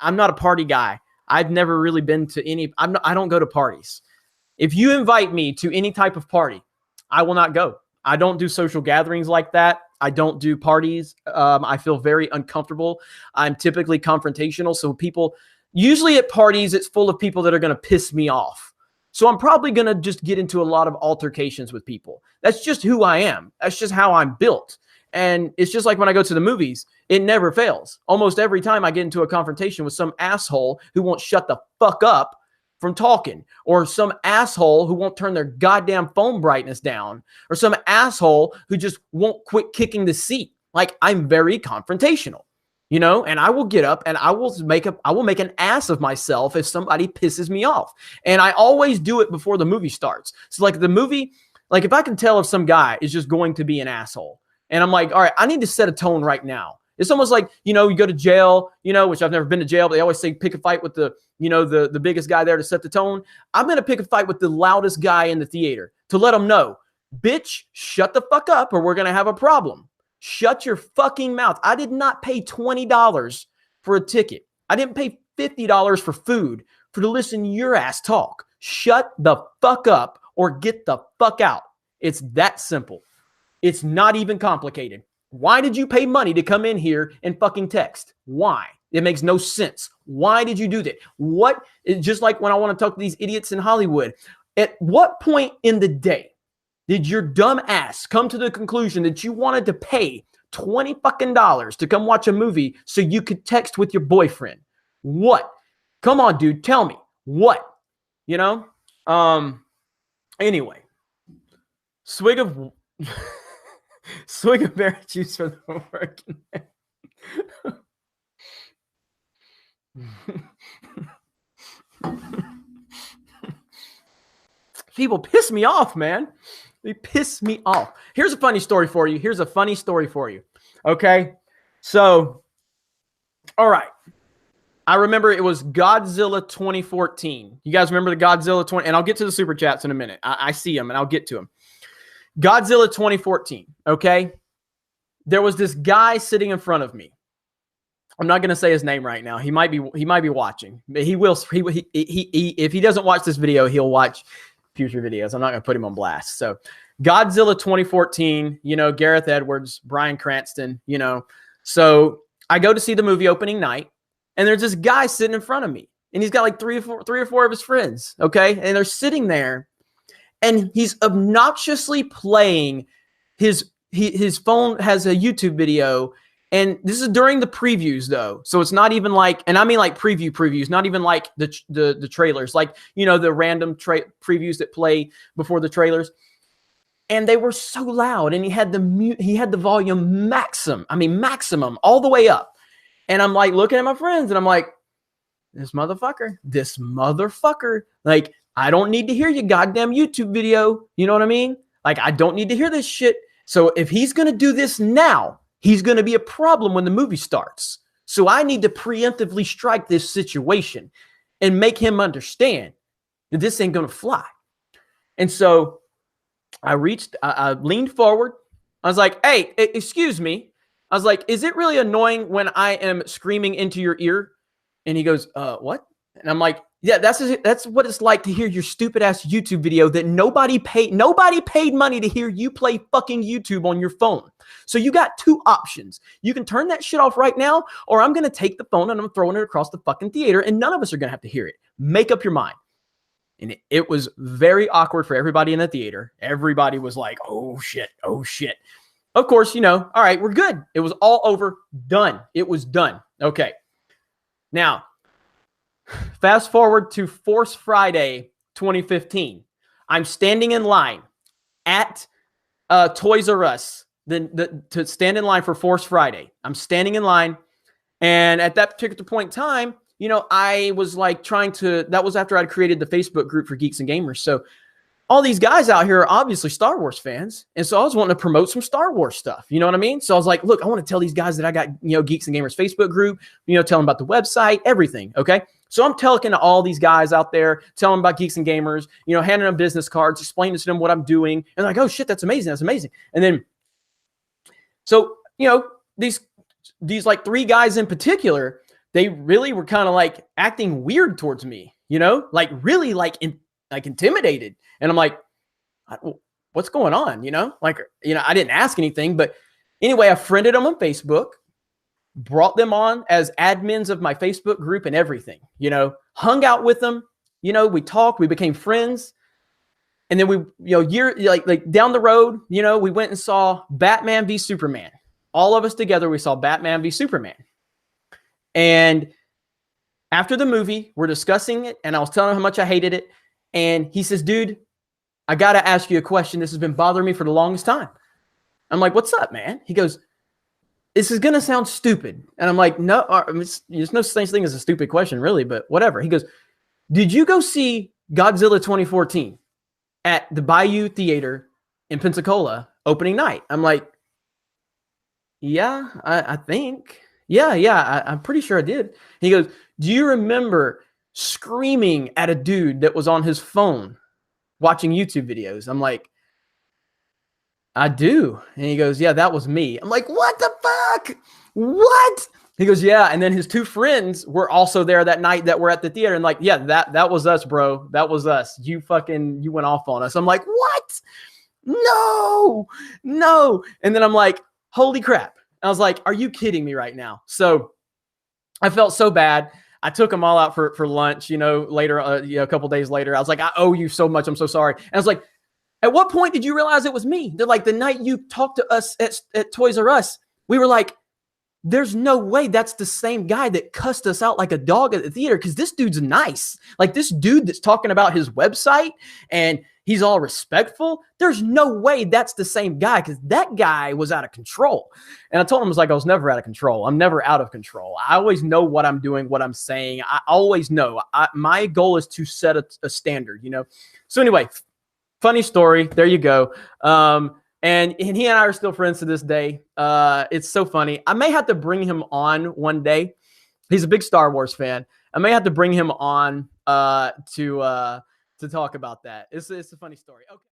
I'm not a party guy. I've never really been to any. I don't go to parties. If you invite me to any type of party, I will not go. I don't do social gatherings like that. I don't do parties. I feel very uncomfortable. I'm typically confrontational. So people, usually at parties, it's full of people that are going to piss me off. So I'm probably going to just get into a lot of altercations with people. That's just who I am. That's just how I'm built. And it's just like when I go to the movies, it never fails. Almost every time I get into a confrontation with some asshole who won't shut the fuck up from talking, or some asshole who won't turn their goddamn phone brightness down, or some asshole who just won't quit kicking the seat. Like, I'm very confrontational, you know, and I will get up and I will make an ass of myself if somebody pisses me off. And I always do it before the movie starts. So like the movie, like if I can tell if some guy is just going to be an asshole, and I'm like, all right, I need to set a tone right now. It's almost like, you know, you go to jail, you know, which I've never been to jail, but they always say pick a fight with the, you know, the biggest guy there to set the tone. I'm going to pick a fight with the loudest guy in the theater to let them know, bitch, shut the fuck up or we're going to have a problem. Shut your fucking mouth. I did not pay $20 for a ticket. I didn't pay $50 for food to listen to your ass talk. Shut the fuck up or get the fuck out. It's that simple. It's not even complicated. Why did you pay money to come in here and fucking text? Why? It makes no sense. Why did you do that? What? It's just like when I want to talk to these idiots in Hollywood. At what point in the day did your dumb ass come to the conclusion that you wanted to pay $20 fucking to come watch a movie so you could text with your boyfriend? What? Come on, dude. Tell me. What? You know? Anyway. Swig of berry juice for the working man. People piss me off, man. They piss me off. Here's a funny story for you. Okay? So, all right. I remember it was Godzilla 2014. You guys remember the Godzilla 20? And I'll get to the super chats in a minute. I see them, and I'll get to them. Godzilla 2014, okay? There was this guy sitting in front of me. I'm not going to say his name right now. He might be watching. He will. If he doesn't watch this video, he'll watch future videos. I'm not going to put him on blast. So Godzilla 2014, you know, Gareth Edwards, Bryan Cranston, you know. So I go to see the movie opening night, and there's this guy sitting in front of me, and he's got like three or four of his friends, okay? And they're sitting there, and he's obnoxiously playing his phone has a YouTube video. And this is during the previews, though. So it's not even like, and I mean like previews, not even like the trailers, like, you know, the random previews that play before the trailers. And they were so loud, and he had the volume maximum all the way up. And I'm like looking at my friends, and I'm like, this motherfucker, like, I don't need to hear your goddamn YouTube video. You know what I mean? Like, I don't need to hear this shit. So if he's going to do this now, he's going to be a problem when the movie starts. So I need to preemptively strike this situation and make him understand that this ain't going to fly. And so I leaned forward. I was like, hey, excuse me. I was like, is it really annoying when I am screaming into your ear? And he goes, what? And I'm like, yeah, that's what it's like to hear your stupid ass YouTube video that nobody paid money to hear you play fucking YouTube on your phone. So you got two options. You can turn that shit off right now, or I'm going to take the phone and I'm throwing it across the fucking theater, and none of us are going to have to hear it. Make up your mind. And it was very awkward for everybody in the theater. Everybody was like, oh shit. Of course, you know, all right, we're good. It was all over. Done. It was done. Okay. Now, fast forward to Force Friday 2015. I'm standing in line at Toys R Us to stand in line for Force Friday. I'm standing in line, and at that particular point in time, you know, I was like that was after I'd created the Facebook group for Geeks and Gamers. So all these guys out here are obviously Star Wars fans. And so I was wanting to promote some Star Wars stuff. You know what I mean? So I was like, look, I want to tell these guys that I got, you know, Geeks and Gamers Facebook group, you know, tell them about the website, everything. Okay. So I'm talking to all these guys out there, telling them about Geeks and Gamers, you know, handing them business cards, explaining to them what I'm doing. And like, oh shit, that's amazing. That's amazing. And then, so, you know, these like three guys in particular, they really were kind of like acting weird towards me, you know, like really like intimidated. And I'm like, what's going on? You know, like, you know, I didn't ask anything, but anyway, I friended them on Facebook, brought them on as admins of my Facebook group and everything, you know, hung out with them, you know, we talked, we became friends. And then we, you know, like down the road, you know, we went and saw Batman v Superman. All of us together, we saw Batman v Superman. And after the movie, we're discussing it, and I was telling him how much I hated it. And he says, dude, I got to ask you a question. This has been bothering me for the longest time. I'm like, what's up, man? He goes, this is going to sound stupid. And I'm like, no, there's no such thing as a stupid question, really, but whatever. He goes, did you go see Godzilla 2014 at the Bayou Theater in Pensacola opening night? I'm like, yeah, I think. Yeah, I'm pretty sure I did. He goes, do you remember screaming at a dude that was on his phone watching YouTube videos? I'm like, I do. And he goes, yeah, that was me. I'm like, what the fuck? What? He goes, yeah. And then his two friends were also there that night that were at the theater. And like, yeah, that was us, bro. That was us. You went off on us. I'm like, what? No. And then I'm like, holy crap. I was like, are you kidding me right now? So I felt so bad. I took them all out for lunch, you know, later, you know, a couple days later. I was like, I owe you so much. I'm so sorry. And I was like, at what point did you realize it was me? They're like, the night you talked to us at Toys R Us, we were like, there's no way that's the same guy that cussed us out like a dog at the theater, because this dude's nice. Like this dude that's talking about his website and he's all respectful. There's no way that's the same guy, because that guy was out of control. And I told him, I was like, I was never out of control. I'm never out of control. I always know what I'm doing, what I'm saying. I always know. My goal is to set a standard, you know? So anyway, funny story. There you go. And he and I are still friends to this day. It's so funny. I may have to bring him on one day. He's a big Star Wars fan. I may have to bring him on to talk about that. It's a funny story. Okay.